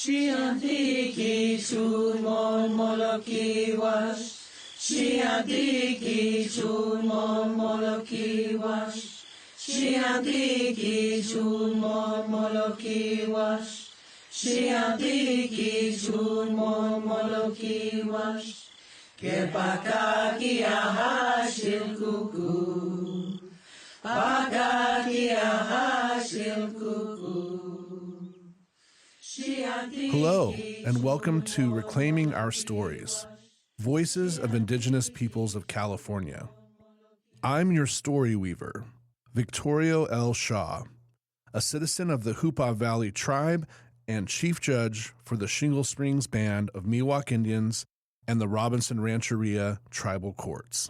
Shiantiki Chumon Molokiwash. Shiantiki Chumon Molokiwash. Shiantiki Chumon Molokiwash. Shiantiki Chumon Molokiwash. Kepakaki ahashil kuku. Pakaki ahashil kuku. Hello, and welcome to Reclaiming Our Stories, Voices of Indigenous Peoples of California. I'm your story weaver, Victorio L. Shaw, a citizen of the Hoopa Valley Tribe and Chief Judge for the Shingle Springs Band of Miwok Indians and the Robinson Rancheria Tribal Courts.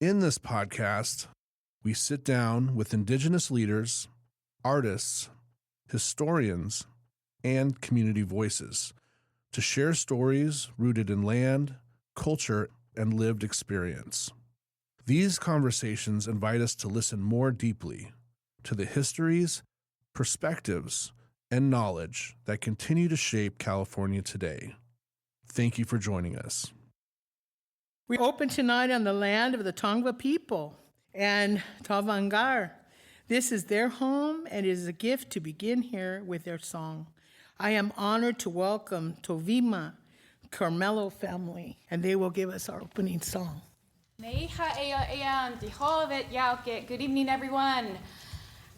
In this podcast, we sit down with Indigenous leaders, artists, historians, and community voices to share stories rooted in land, culture, and lived experience. These conversations invite us to listen more deeply to the histories, perspectives, and knowledge that continue to shape California today. Thank you for joining us. We open tonight on the land of the Tongva people and Tavangar. This is their home, and it is a gift to begin here with their song. I am honored to welcome Tovima Carmelo family, and they will give us our opening song. Good evening, everyone.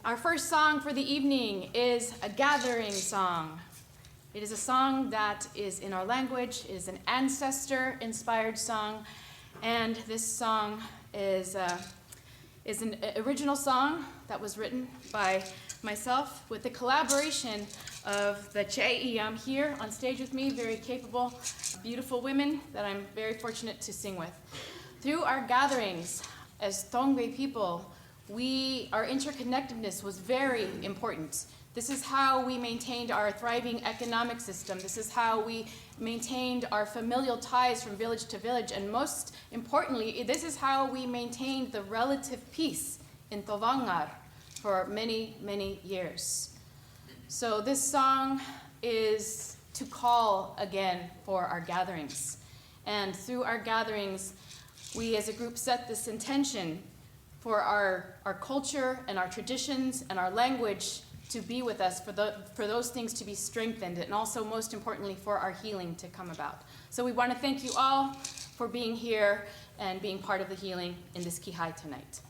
Our first song for the evening is a gathering song. It is a song that is in our language, it is an ancestor-inspired song, and this song is an original song that was written by myself with the collaboration of the Che'iyam here on stage with me, very capable, beautiful women that I'm very fortunate to sing with. Through our gatherings as Tongva people, our interconnectedness was very important. This is how we maintained our thriving economic system. This is how we maintained our familial ties from village to village. And most importantly, this is how we maintained the relative peace in Tavangar for many, many years. So this song is to call again for our gatherings. And through our gatherings, we as a group set this intention for our culture and our traditions and our language to be with us, for those things to be strengthened, and also most importantly for our healing to come about. So we want to thank you all for being here and being part of the healing in this Kihai tonight.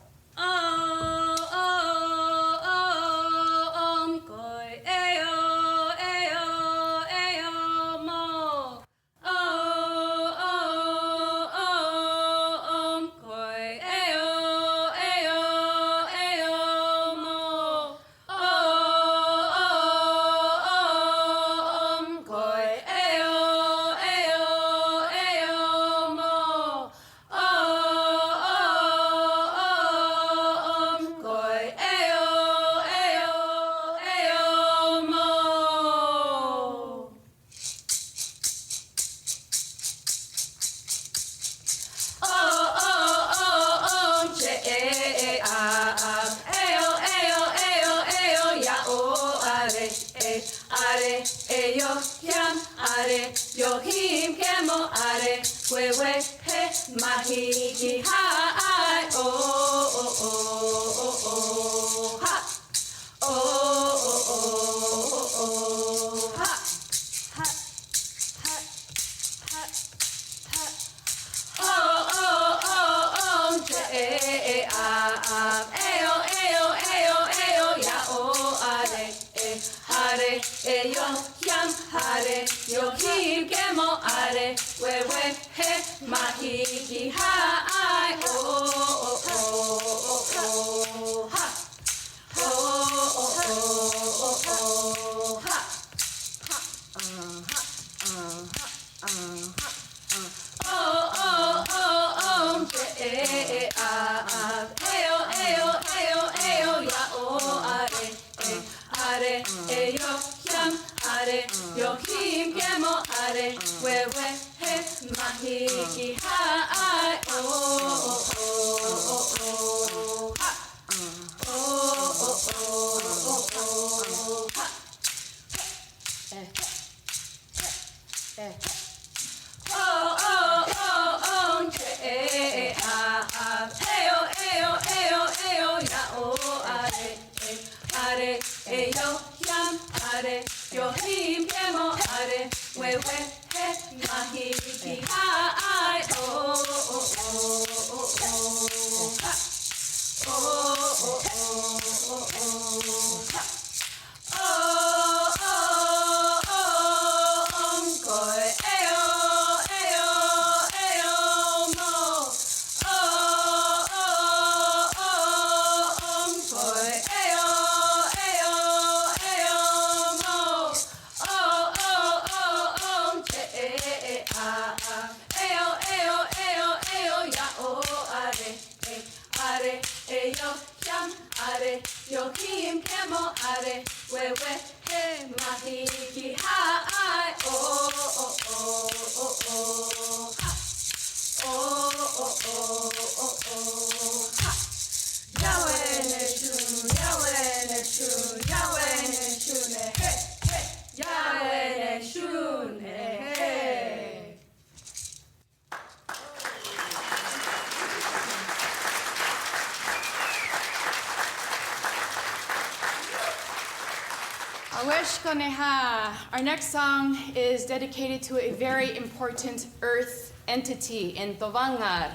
Our next song is dedicated to a very important earth entity in Tovangar.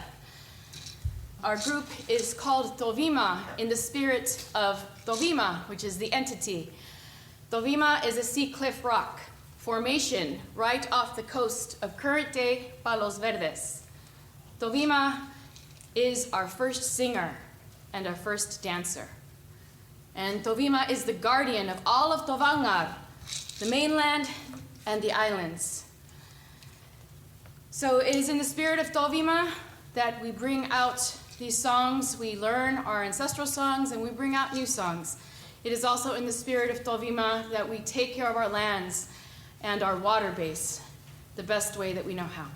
Our group is called Tovima in the spirit of Tovima, which is the entity. Tovima is a sea cliff rock formation right off the coast of current-day Palos Verdes. Tovima is our first singer and our first dancer. And Tovima is the guardian of all of Tovangar, the mainland and the islands. So it is in the spirit of Tovima that we bring out these songs. We learn our ancestral songs and we bring out new songs. It is also in the spirit of Tovima that we take care of our lands and our water base the best way that we know how.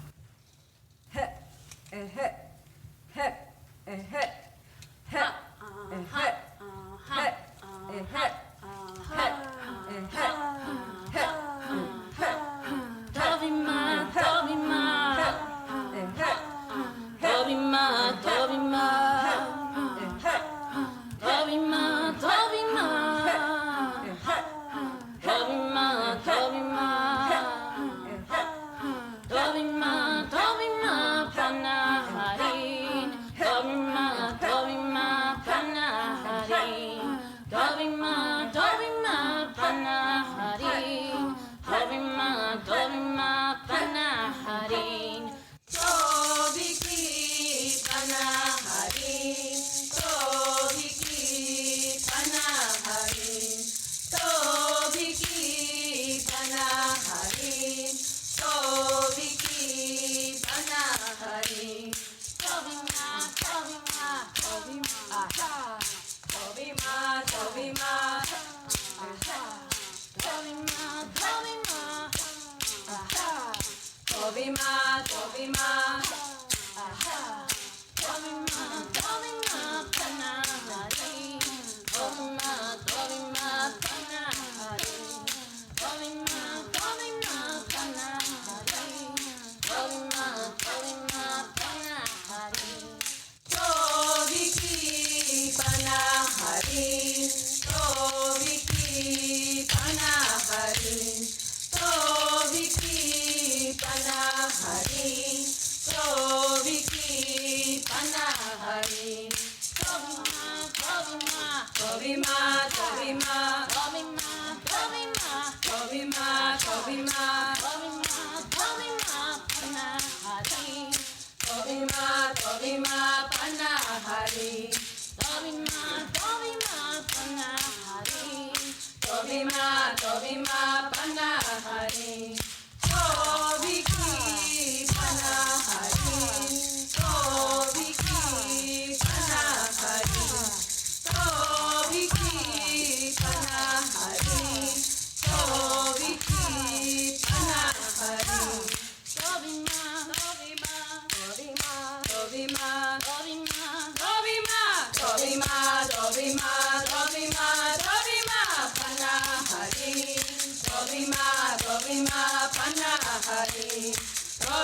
Tovima,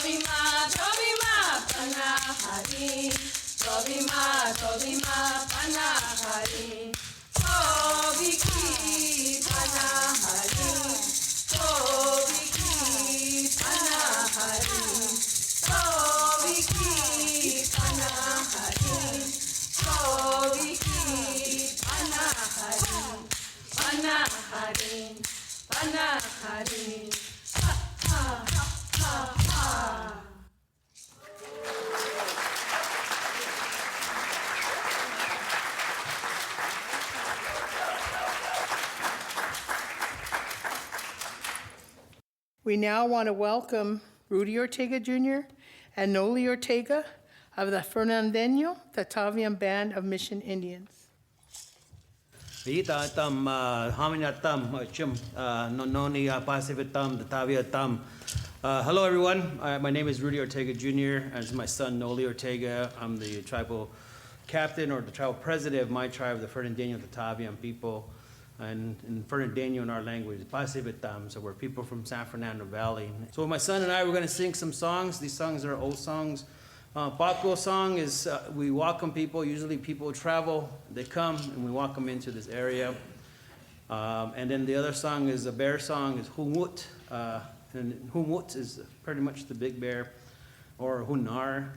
panahari, tobima panahari, tobiki panahari, tobiki panahari, tobiki panahari, tobiki panahari, panahari, panahari. We now want to welcome Rudy Ortega Jr. and Noli Ortega of the Fernandeño Tataviam Band of Mission Indians. Vita tam haminatam chum nononi pasivitam dataviatam. Hello everyone. My name is Rudy Ortega Jr. As my son Noli Ortega. I'm the tribal captain or the tribal president of my tribe, the Fernandeño Tataviam people. And in Fernandeño in our language, pasivitam. So we're people from San Fernando Valley. So my son and I were going to sing some songs. These songs are old songs. Paco song is we welcome people. Usually people travel, they come, and we welcome into this area. And then the other song is a bear song, is Humut. And Humut is pretty much the big bear, or Hunar.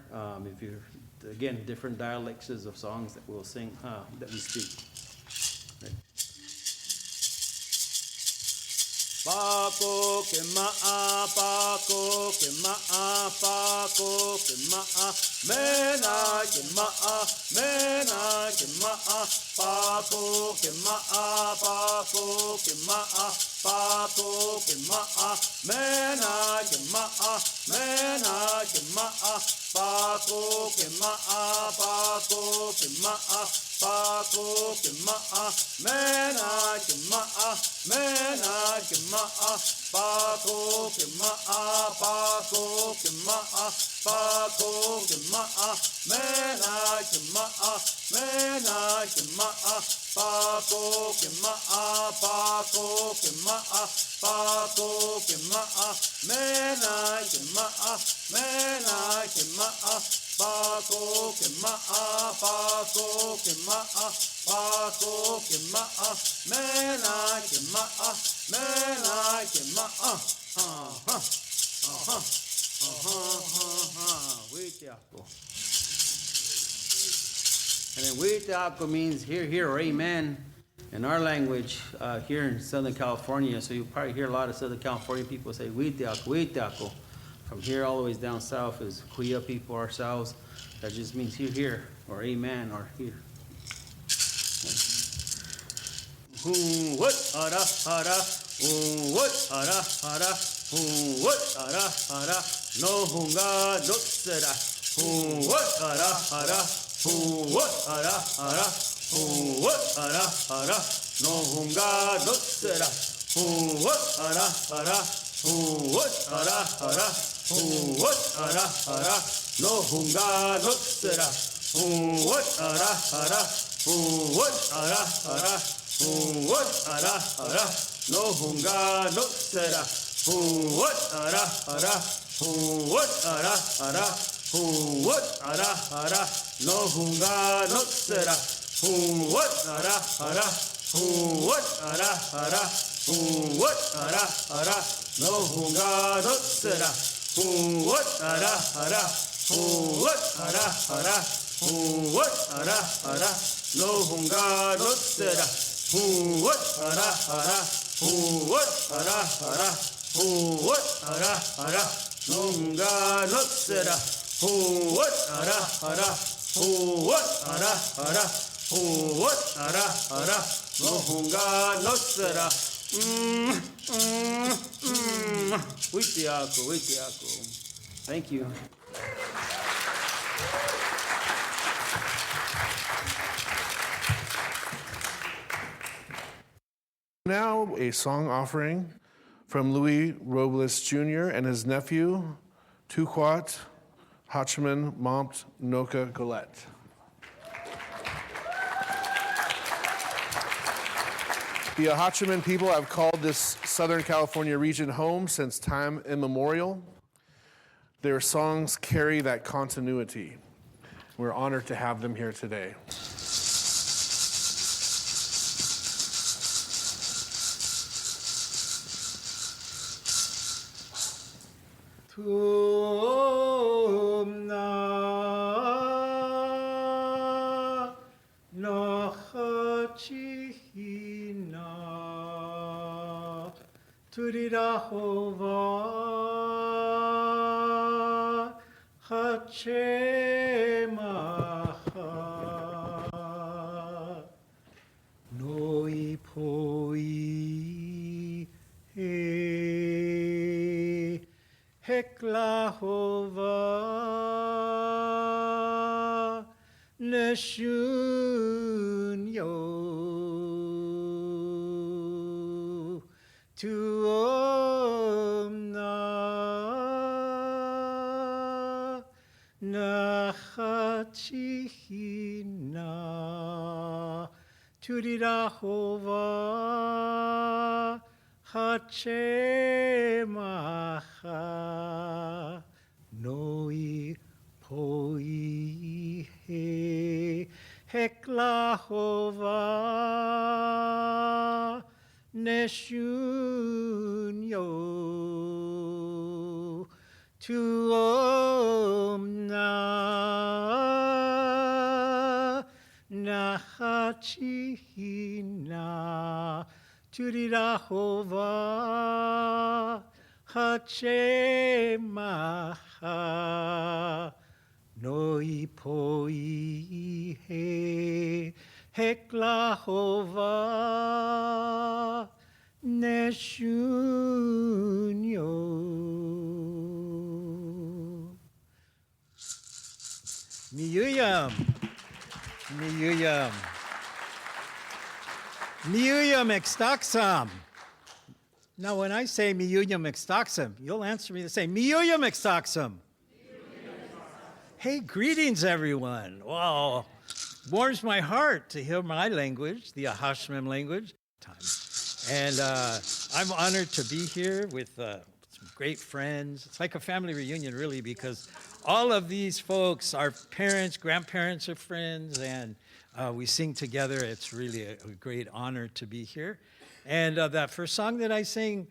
If you're, again, different dialects of songs that we'll sing, that we speak. Paco que ma'a, Paco que ma'a, Paco que ma'a, mena que ma'a, mena que ma'a, Paco que ma'a, Paco que ma'a, Paco que ma'a, mena que ma'a, mena que ma'a, Paco que ma'a, Paco que ma'a, Paco que ma'a, mena que ma'a, mena que ma'a, Paco que ma'a, Paco que ma'a, Paco que ma'a, mena que ma'a, mena que ma'a, Paco que ma'a, Paco que ma'a, Paco que ma'a, mena que ma'a, mena que ma'a, Paco que ma'a, Paco que ma'a, Paco que ma'a, mena que ma'a, mena que ma'a. Huiteaco. And then Huiteaco means here, or amen, in our language here in Southern California. So you'll probably hear a lot of Southern California people say Huiteaco, Huiteaco. From here all the way down south is Kuya people ourselves. That just means here, or amen, or here. What ara ara, what ara ara, what ara ara, no hunga no sera. What ara ara, what ara ara, what ara ara, no hunga no sera. What ara ara, what ara ara, what ara ara, no hunga no sera. What ara ara, what ara ara, what ara ara, no hunga no sera. What ara ara, what ara ara, what ara ara, no hunga no sera. What ara ara, what ara ara, what ara ara, no hunga no sera. What ara ara, what ara ara, what ara ara, no hunga no sera. What ara ara, what ara ara, what ara ara, no hunga no sera. What ara ara, what ara ara, what ara ara, no hunga no sera. Huiteaco, Huiteaco. Thank you. Now a song offering from Louis Robles Jr. and his nephew, Tuquat Hachiman Momt Noka Golette. The Hachiman people have called this Southern California region home since time immemorial. Their songs carry that continuity. We're honored to have them here today. tumna nachachihina turirahova hachemaha noipoi he Heklahova Neshunyo Tuomna Nachachihina Turirahova Hachemaha Noi Poi He Heklahova Neshunyo Tuomna Nachachihina Turirahova Hachemaha Noi Poi He Heklahova Neshunyo. Miyuyam. Miyuyam. Miyuyam extaxam. Now, when I say Miyuyam extaxam, you'll answer me the same. Miyuyam extaxam. Hey, greetings, everyone. Wow. Warms my heart to hear my language, the Ahashmem language. And I'm honored to be here with some great friends. It's like a family reunion, really, because all of these folks are parents, grandparents are friends, and we sing together. It's really a great honor to be here. And that first song that I sing,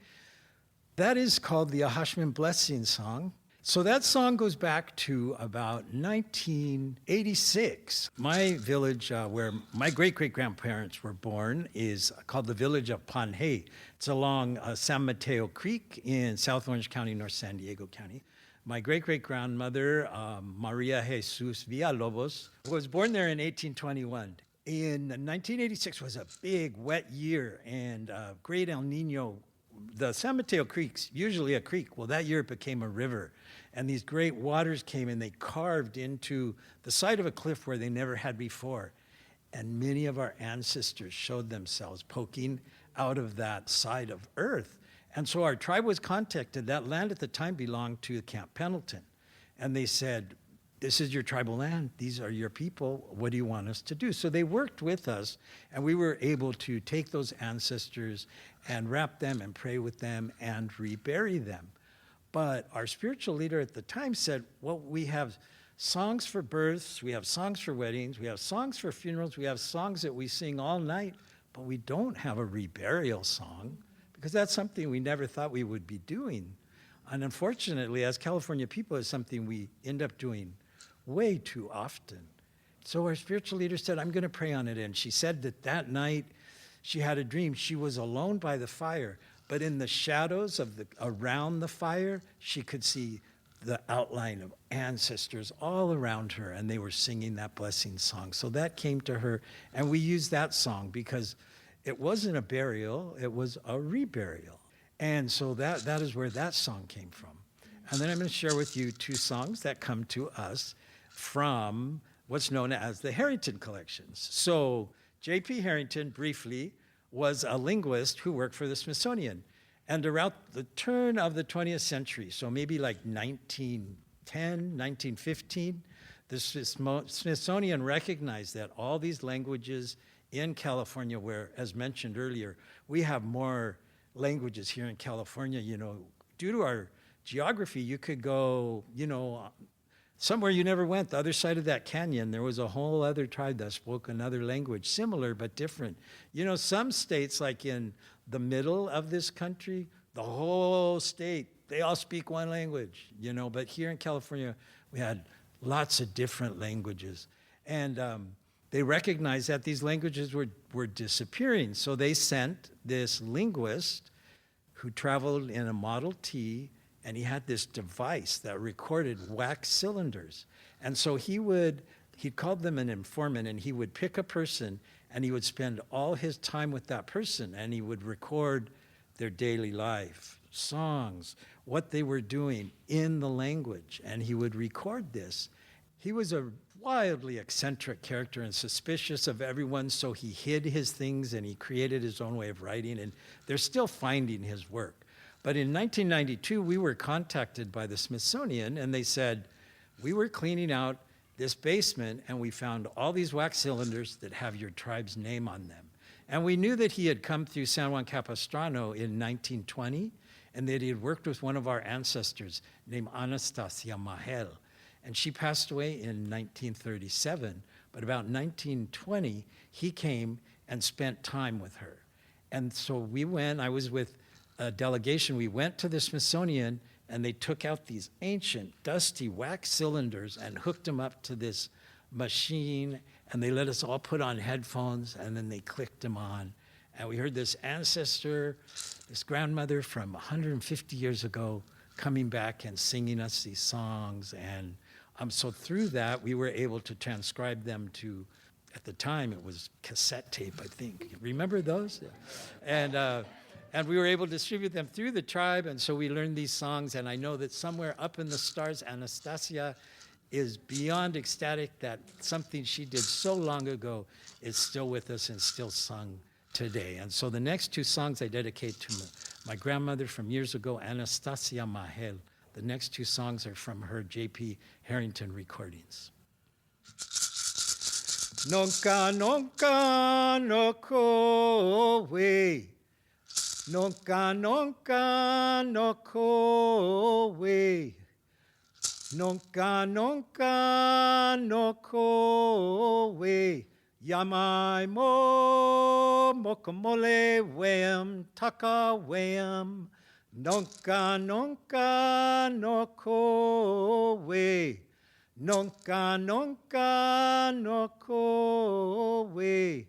that is called the Ahashmem Blessing Song. So that song goes back to about 1986. My village where my great-great-grandparents were born is called the village of Panhe. It's along San Mateo Creek in South Orange County, North San Diego County. My great-great-grandmother, Maria Jesus Villalobos, was born there in 1821. In 1986 was a big, wet year, and great El Nino. The San Mateo Creek's usually a creek. Well, that year it became a river. And these great waters came and they carved into the side of a cliff where they never had before. And many of our ancestors showed themselves poking out of that side of earth. And so our tribe was contacted. That land at the time belonged to Camp Pendleton. And they said, this is your tribal land. These are your people. What do you want us to do? So they worked with us, and we were able to take those ancestors and wrap them and pray with them and rebury them. But our spiritual leader at the time said, well, we have songs for births, we have songs for weddings, we have songs for funerals, we have songs that we sing all night, but we don't have a reburial song, because that's something we never thought we would be doing. And unfortunately, as California people, it's something we end up doing way too often. So our spiritual leader said, I'm going to pray on it. And she said that that night she had a dream. She was alone by the fire, but in the shadows of around the fire, she could see the outline of ancestors all around her, and they were singing that blessing song. So that came to her, and we used that song because it wasn't a burial, it was a reburial. And so that is where that song came from. And then I'm going to share with you two songs that come to us from what's known as the Harrington collections. So J.P. Harrington, briefly, was a linguist who worked for the Smithsonian. And around the turn of the 20th century, so maybe like 1910, 1915, the Smithsonian recognized that all these languages in California, where, as mentioned earlier, we have more languages here in California, due to our geography, you could go, somewhere you never went, the other side of that canyon, there was a whole other tribe that spoke another language, similar but different. Some states, like in the middle of this country, the whole state, they all speak one language, but here in California, we had lots of different languages. And they recognized that these languages were disappearing. So they sent this linguist who traveled in a Model T, and he had this device that recorded wax cylinders. And so he called them an informant, and he would pick a person, and he would spend all his time with that person, and he would record their daily life, songs, what they were doing in the language, and he would record this. He was a wildly eccentric character and suspicious of everyone, so he hid his things and he created his own way of writing, and they're still finding his work. But in 1992, we were contacted by the Smithsonian, and they said, we were cleaning out this basement, and we found all these wax cylinders that have your tribe's name on them. And we knew that he had come through San Juan Capistrano in 1920, and that he had worked with one of our ancestors named Anastasia Mahel. And she passed away in 1937, but about 1920, he came and spent time with her. And so we went, I was with a delegation, we went to the Smithsonian, and they took out these ancient, dusty wax cylinders and hooked them up to this machine, and they let us all put on headphones, and then they clicked them on. And we heard this ancestor, this grandmother from 150 years ago, coming back and singing us these songs. And so through that, we were able to transcribe them to, at the time, it was cassette tape, I think. Remember those? And we were able to distribute them through the tribe, and so we learned these songs. And I know that somewhere up in the stars, Anastasia is beyond ecstatic that something she did so long ago is still with us and still sung today. And so the next two songs I dedicate to my grandmother from years ago, Anastasia Mahel. The next two songs are from her J.P. Harrington recordings. Nonka nonka no ko we. Nonka nonka no ko we. Nonka nonka no ko we. Yamai mo mokomole wem taka wem. Nonka nonka no ko we. Nonka nonka no ko we.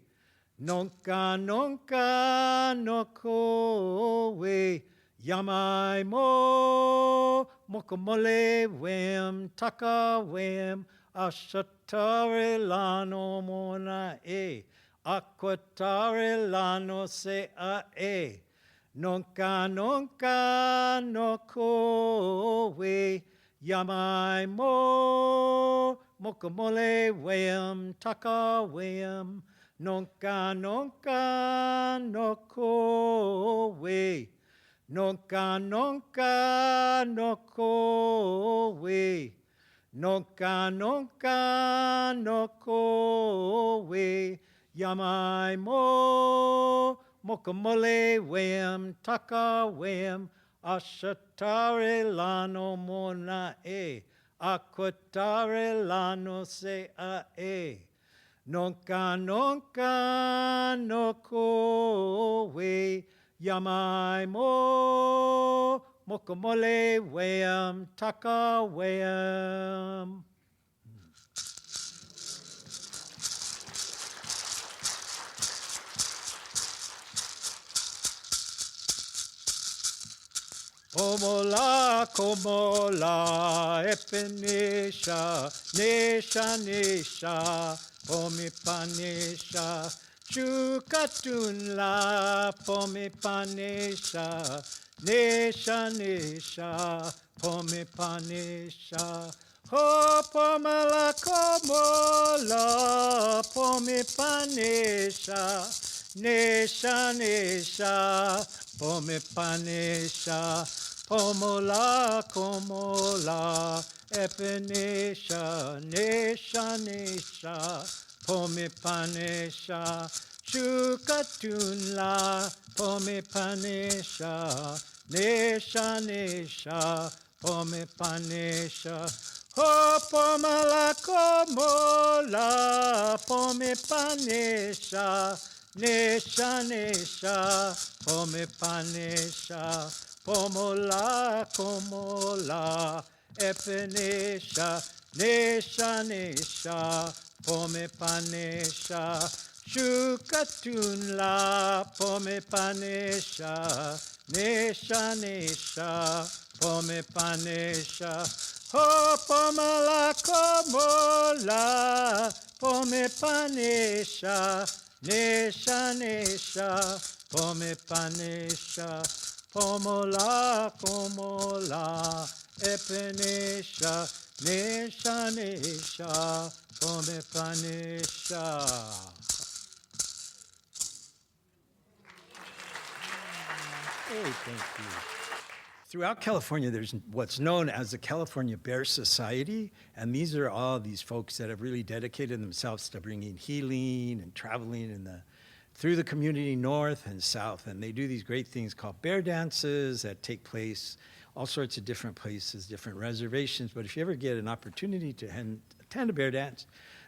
Nonka nonka no ko we. Yamai mo mokomole wem taka wem. Ashatare lano mona e. Aquatare lano se a e. Nonka nonka no ko we. Yamai mo mokomole wem taka wem. Nonka nonka no ko we. Nonka nonka no ko we. Nonka nonka no ko we. Yamai mo mokomole wem taka wem. Ashatare lano mona e. Aquatare lano se a e. Nonka nonka no ko we. Yamai mo mokomole wem taka wem. Komola, komola, epenesha, nesha, nesha, pomipanesha, chukatunla, pomipanesha, nesha, nesha, pomipanesha, ho pomala, komola, pomipanesha, nesha, nesha, pomipanesha, pomola, komola, epenesha, nesha, nesha, pomipanesha, chukatunla, pomipanesha, Nesha, nesha, pome panesha. Ho pomala komola, pome panesha. Nesha, nesha, pome panesha. Pomola, komola, epenesha. Nesha, nesha, pome panesha. Shukatunla, pome panesha. Nesha, nesha, pome panesha. Ho pomala komola, pome panesha. Nesha, nesha, pome panesha. Pomola, komola, epenesha. Nesha, nesha, pome panesha. Hey, thank you. Throughout California, there's what's known as the California Bear Society, and these are all these folks that have really dedicated themselves to bringing healing and traveling through the community north and south, and they do these great things called bear dances that take place all sorts of different places, different reservations. But if you ever get an opportunity to attend a bear dance,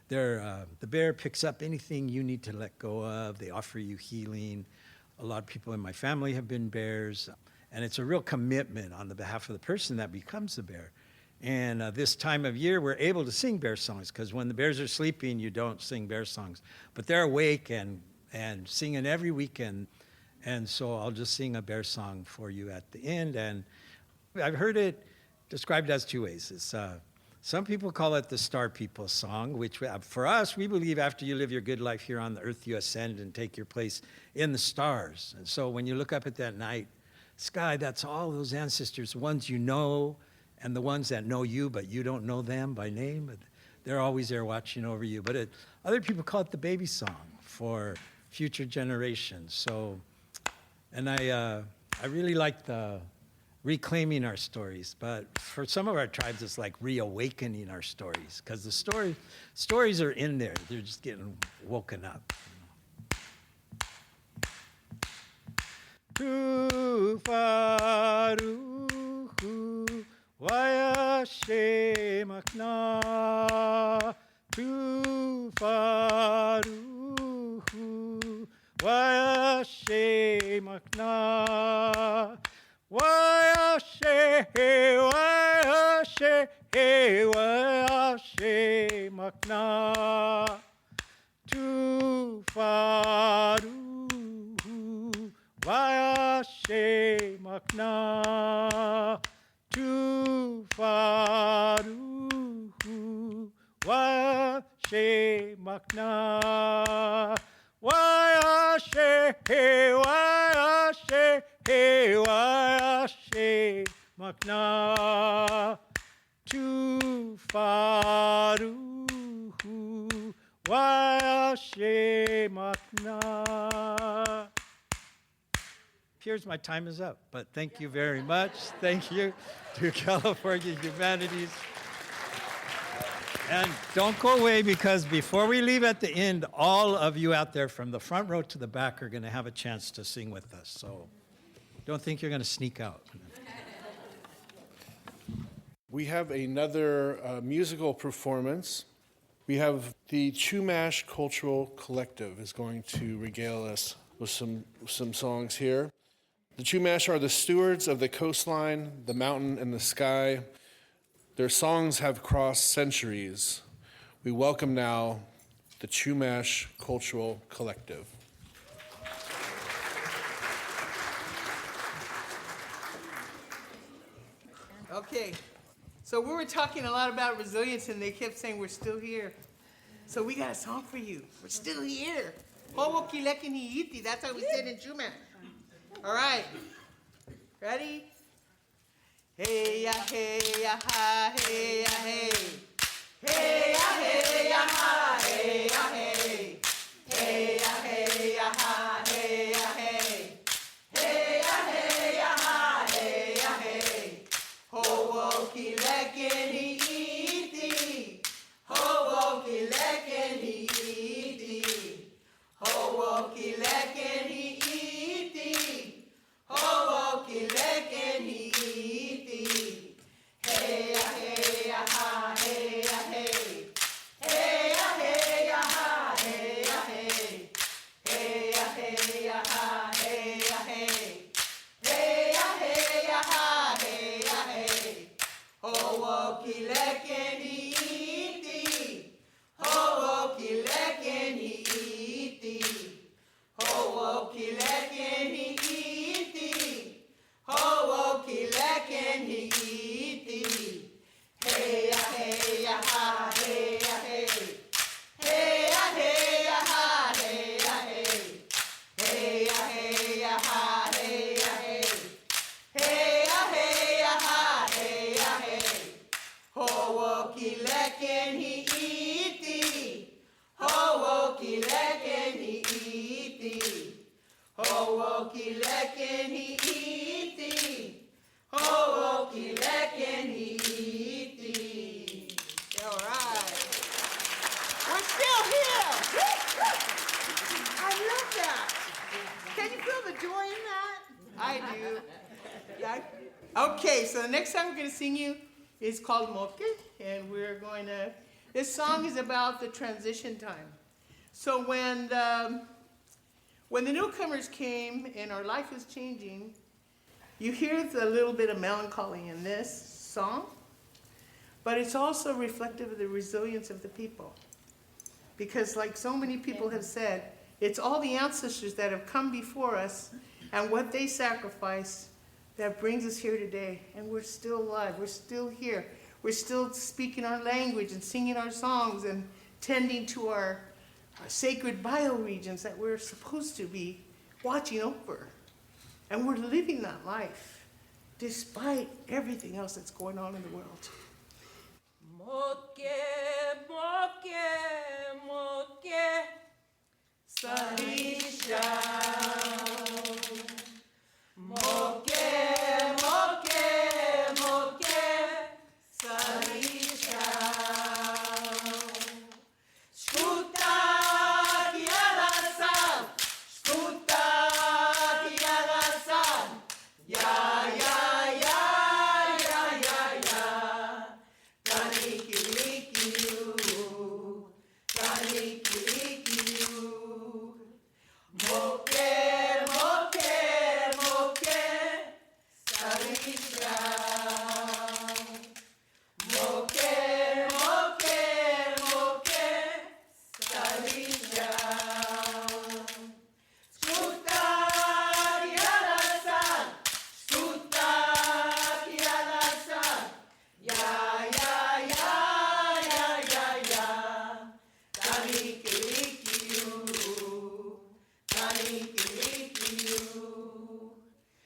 the bear picks up anything you need to let go of. They offer you healing. A lot of people in my family have been bears, and it's a real commitment on the behalf of the person that becomes the bear. And this time of year, we're able to sing bear songs, because when the bears are sleeping, you don't sing bear songs. But they're awake and singing every weekend. And so I'll just sing a bear song for you at the end. And I've heard it described as two ways. It's, some people call it the Star People song, which for us, we believe after you live your good life here on the earth, you ascend and take your place in the stars. And so when you look up at that night sky, that's all those ancestors, the ones you know and the ones that know you, but you don't know them by name. But they're always there watching over you. But other people call it the baby song for future generations. So, and I really like the reclaiming our stories, but for some of our tribes, it's like reawakening our stories, because the stories are in there. They're just getting woken up. Tufaruhu wayashe makna. Tufaruhu wayashe makna. Wayashe, wayashe, wayashe makna. Tufaruhu wayashe makna. Tufaruhu wayashe makna. Wayashe, wayashe, wayashe makna. Tufaruhu wayashe makna. Appears my time is up, but thank you very much. Thank you to California Humanities. And don't go away, because before we leave at the end, all of you out there from the front row to the back are going to have a chance to sing with us. So don't think you're going to sneak out. We have another musical performance. We have the Chumash Cultural Collective is going to regale us with some songs here. The Chumash are the stewards of the coastline, the mountain, and the sky. Their songs have crossed centuries. We welcome now the Chumash Cultural Collective. Okay, so we were talking a lot about resilience, and they kept saying we're still here. So we got a song for you. We're still here. Ho'okilekini'iti. That's how we say it in Chumash. All right. Ready? Hey ya, hey ya, ha, hey ya, hey. Hey ya, hey ya, ha, hey ya, hey. Hey ya, hey ya, ha, hey ya, hey. Hey ya, hey ya, ha, hey ya, hey. Ho'okilekini'iti. Ho'okilekini'iti. Ho'okilekini'iti. Ho'okilekini'iti. Okay, so the next song we're going to sing you is called Moke, and this song is about the transition time. So when the newcomers came and our life was changing, you hear a little bit of melancholy in this song, but it's also reflective of the resilience of the people. Because like so many people have said, it's all the ancestors that have come before us and what they sacrificed that brings us here today. And we're still alive, we're still here. We're still speaking our language and singing our songs and tending to our sacred bioregions that we're supposed to be watching over. And we're living that life despite everything else that's going on in the world. Moke, moke, moke, Sarisha. Moke, moke, moke, Sarisha. Shkuta kiarasan, shkuta kiarasan, ya, ya, ya, ya, ya, ya. Tanikirikiru, tanikirikiru. Moke, moke, moke, Sarisha. Moke, moke, moke, Sarisha. Skuta kiarasan, skuta kiarasan, ya, ya, ya, ya, ya, ya. Tanikirikiru, tanikirikiru.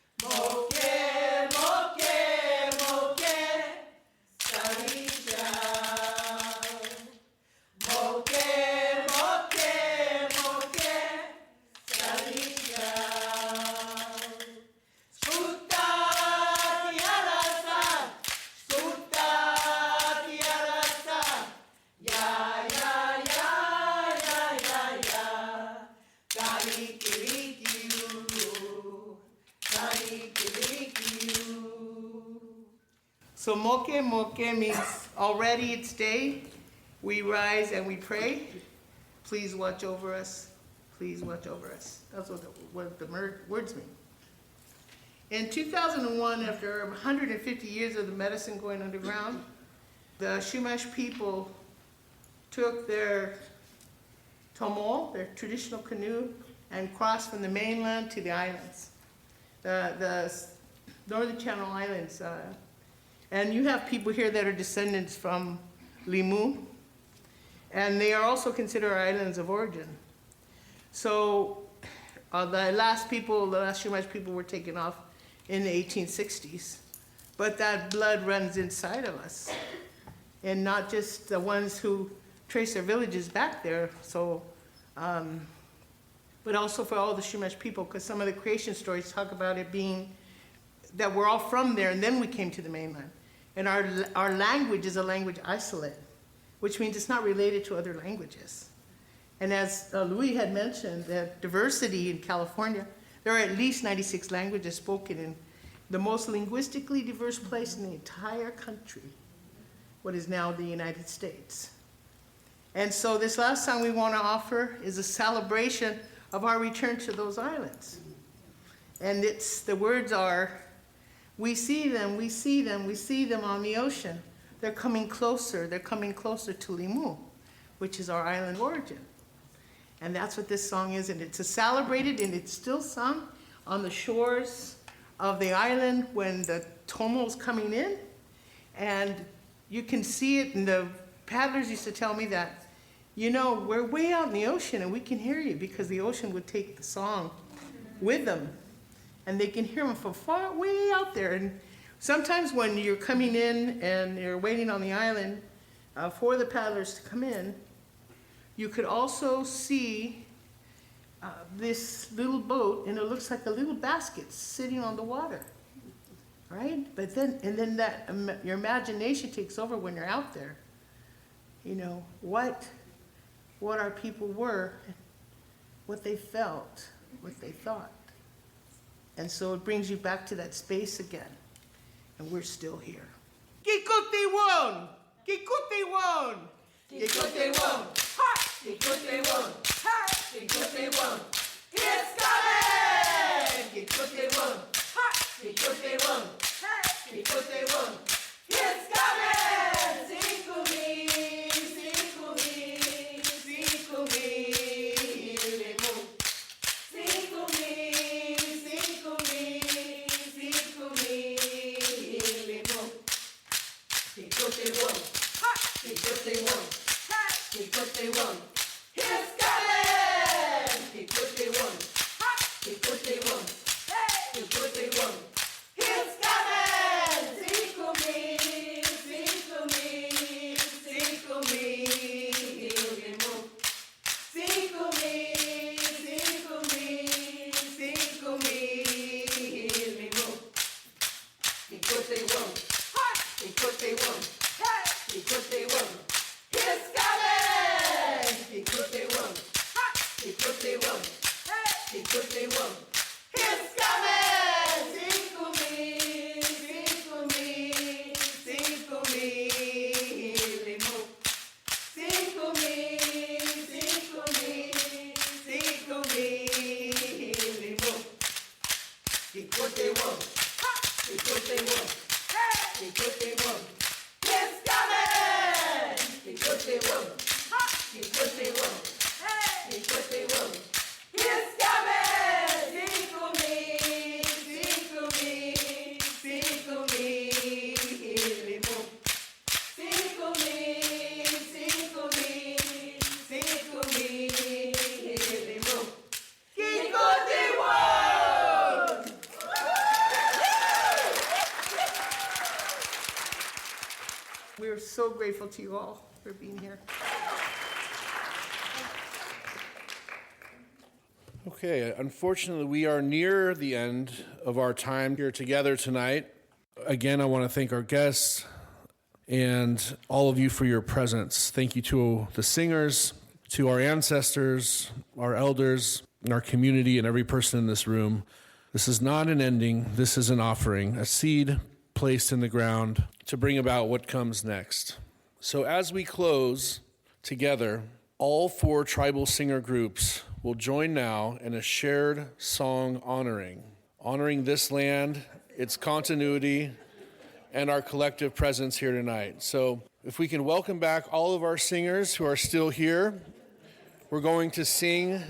Moke, moke, moke, Sarisha. Moke, moke, moke, Sarisha. Skuta kiarasan, skuta kiarasan, ya, ya, ya, ya, ya, ya. Tanikirikiru, tanikirikiru. So moke moke means already it's day. We rise and we pray. Please watch over us. Please watch over us. That's what the words mean. In 2001, after 150 years of the medicine going underground, the Chumash people took their tomo, their traditional canoe, and crossed from the mainland to the islands, the Northern Channel Islands. And you have people here that are descendants from Limu, and they are also considered islands of origin. So the last Chumash people were taken off in the 1860s, but that blood runs inside of us, and not just the ones who trace their villages back there. So, but also for all the Chumash people, because some of the creation stories talk about it being that we're all from there, and then we came to the mainland. And our language is a language isolate, which means it's not related to other languages. And as Louis had mentioned, the diversity in California, there are at least 96 languages spoken in the most linguistically diverse place in the entire country, what is now the United States. And so this last song we want to offer is a celebration of our return to those islands. And the words are, we see them, we see them, we see them on the ocean, they're coming closer. They're coming closer to Limu, which is our island origin. And that's what this song is, and it's celebrated, and it's still sung on the shores of the island when the tomo's coming in. And you can see it, and the paddlers used to tell me that, you know, we're way out in the ocean, and we can hear you, because the ocean would take the song with them. And they can hear them from far way out there. And sometimes when you're coming in and you're waiting on the island for the paddlers to come in, you could also see this little boat, and it looks like a little basket sitting on the water, right? But then, your imagination takes over when you're out there. You know, what our people were, what they felt, what they thought. And so it brings you back to that space again, and we're still here. Kikuti won! Kikuti won! Kikuti won! Ha! Kikuti won! Ha! Kikuti won! It's coming! Kikuti won! Ha! Kikuti won! Ha! Kikuti won! It's coming! Sikumi, sikumi, sikumi, limu. Sikumi, sikumi, sikumi, limu. Kikuti won! Ha! Kikuti won! Kikuti won. It's coming! Kikuti won. Ha! Kikuti won. Kikuti won. It's coming! Sikumi, sikumi, sikumi, limu. Sikumi, sikumi, sikumi, limu. Kikuti won. Ha! Kikuti won. Kikuti won. It's coming! Kikuti won. Ha! Kikuti won. Kikuti won. It's coming! Sikumi, sikumi, sikumi, limu. Sikumi, sikumi, sikumi, limu. Kikuti won. Ha! Kikuti won. Kikuti won. It's coming! Kikuti won. Ha! Kikuti won. Kikuti won. It's coming! Sikumi, sikumi, sikumi, limu. Sikumi, sikumi, sikumi, limu. Kikuti won! We're so grateful to you all for being here. Okay, unfortunately, we are near the end of our time here together tonight. Again, I want to thank our guests and all of you for your presence. Thank you to the singers, to our ancestors, our elders, and our community, and every person in this room. This is not an ending. This is an offering, a seed placed in the ground to bring about what comes next. So as we close together, all 4 tribal singer groups will join now in a shared song honoring this land, its continuity, and our collective presence here tonight. So if we can welcome back all of our singers who are still here, we're going to sing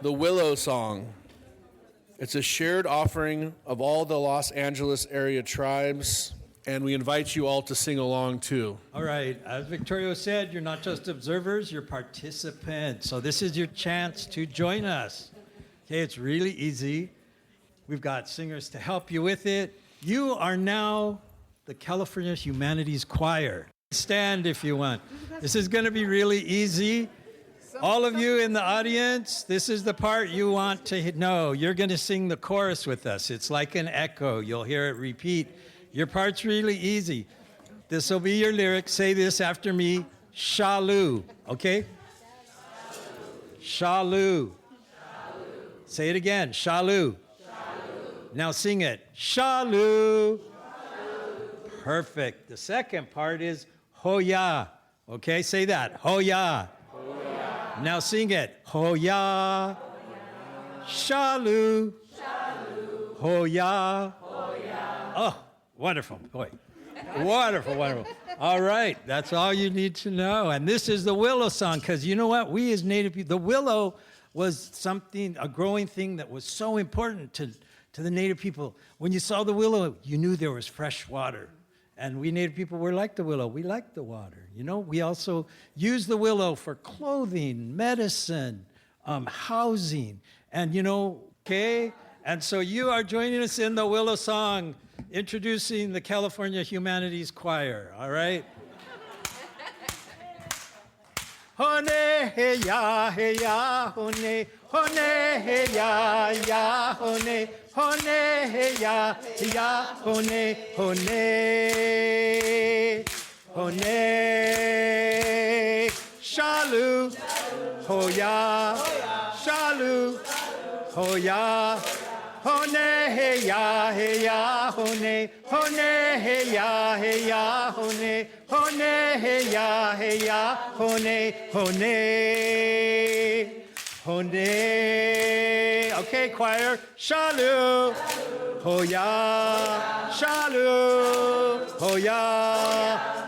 the Willow Song. It's a shared offering of all the Los Angeles area tribes, and we invite you all to sing along too. All right, as Victorio said, you're not just observers, you're participants. So this is your chance to join us. Okay, it's really easy. We've got singers to help you with it. You are now the California Humanities Choir. Stand if you want. This is going to be really easy. All of you in the audience, this is the part you want to know. You're going to sing the chorus with us. It's like an echo. You'll hear it repeat. Your part's really easy. This will be your lyric. Say this after me. Shalu. Okay? Shalu. Say it again. Shalu. Now sing it. Shalu. Perfect. The second part is Hoya. Okay? Say that. Hoya. Now sing it. Hoya. Shalu. Hoya. Oh, wonderful. Boy. Wonderful, wonderful. All right, that's all you need to know. And this is the willow song, because you know what? We as Native people, the willow was a growing thing that was so important to the Native people. When you saw the willow, you knew there was fresh water. And we Native people were like the willow. We like the water. You know, we also use the willow for clothing, medicine, housing, and okay? And so you are joining us in the willow song, introducing the California Humanities Choir, all right? Hone he ya, hone, hone he ya, hone, hone he ya, hone, hone, shalu, hoya, shalu, hoya. Hone he ya, hone, hone he ya, hone, hone he ya, hone, hone. Okay, choir. Shalu, hoya, shalu, hoya.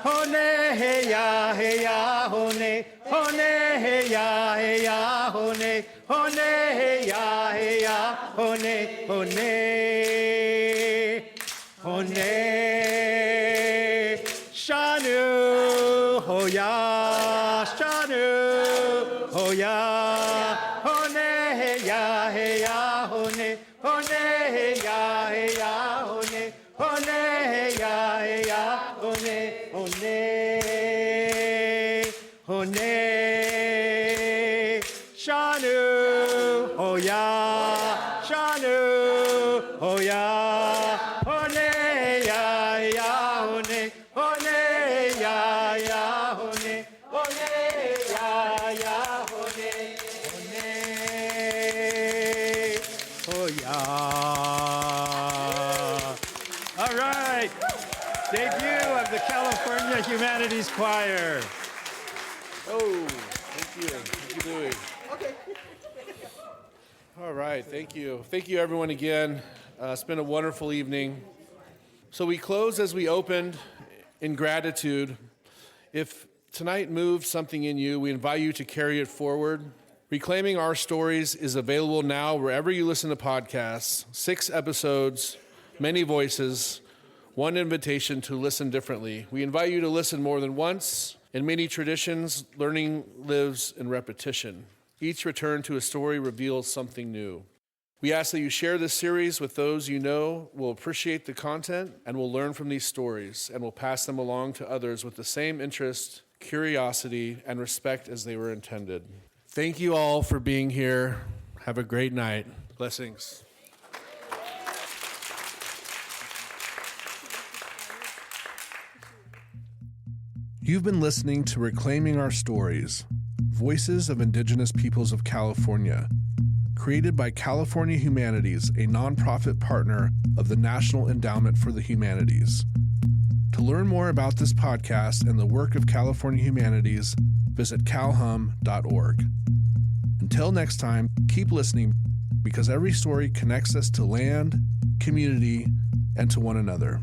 Hone he ya, hone, hone he ya, hone, hone he ya, hone, hone, hone, shanu, hoya, shanu, hoya, hone he ya, hone, hone he ya, hone, hone he ya, hone, hone, hone, shanu, hoya, shanu, hoya, hone ya, hone, hone ya, hone, hone ya, hone, hoya. All right, debut of the California Humanities Choir. Oh, thank you. Thank you, Louie. All right, thank you. Thank you, everyone, again. It's been a wonderful evening. So we close as we opened in gratitude. If tonight moved something in you, we invite you to carry it forward. Reclaiming Our Stories is available now wherever you listen to podcasts. 6 episodes, many voices, one invitation to listen differently. We invite you to listen more than once. In many traditions, learning lives in repetition. Each return to a story reveals something new. We ask that you share this series with those you know will appreciate the content and will learn from these stories and will pass them along to others with the same interest, curiosity, and respect as they were intended. Thank you all for being here. Have a great night. Blessings. You've been listening to Reclaiming Our Stories, Voices of Indigenous Peoples of California, created by California Humanities, a nonprofit partner of the National Endowment for the Humanities. To learn more about this podcast and the work of California Humanities, visit calhum.org. Until next time, keep listening because every story connects us to land, community, and to one another.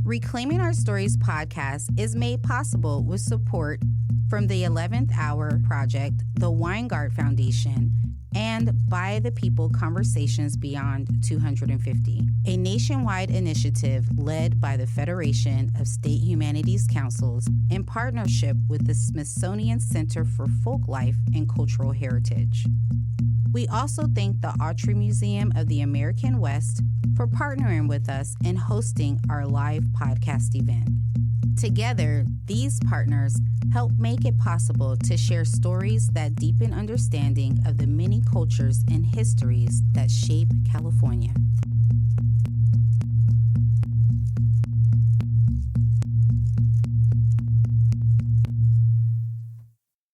Reclaiming Our Stories podcast is made possible with support from the 11th Hour Project, the Weingart Foundation, and By the People Conversations Beyond 250, a nationwide initiative led by the Federation of State Humanities Councils in partnership with the Smithsonian Center for Folklife and Cultural Heritage. We also thank the Autry Museum of the American West for partnering with us in hosting our live podcast event. Together, these partners help make it possible to share stories that deepen understanding of the many cultures and histories that shape California.